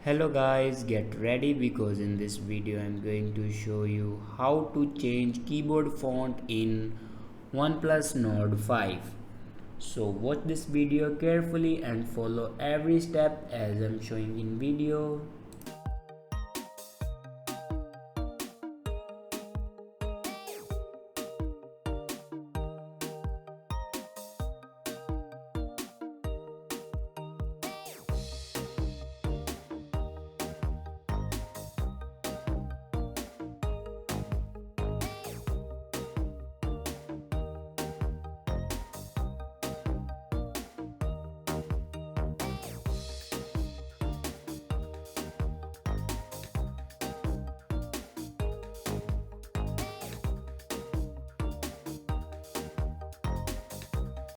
Hello guys, get ready because in this video I'm going to show you how to change keyboard font in OnePlus Nord 5. So watch this video carefully and follow every step as I'm showing in video.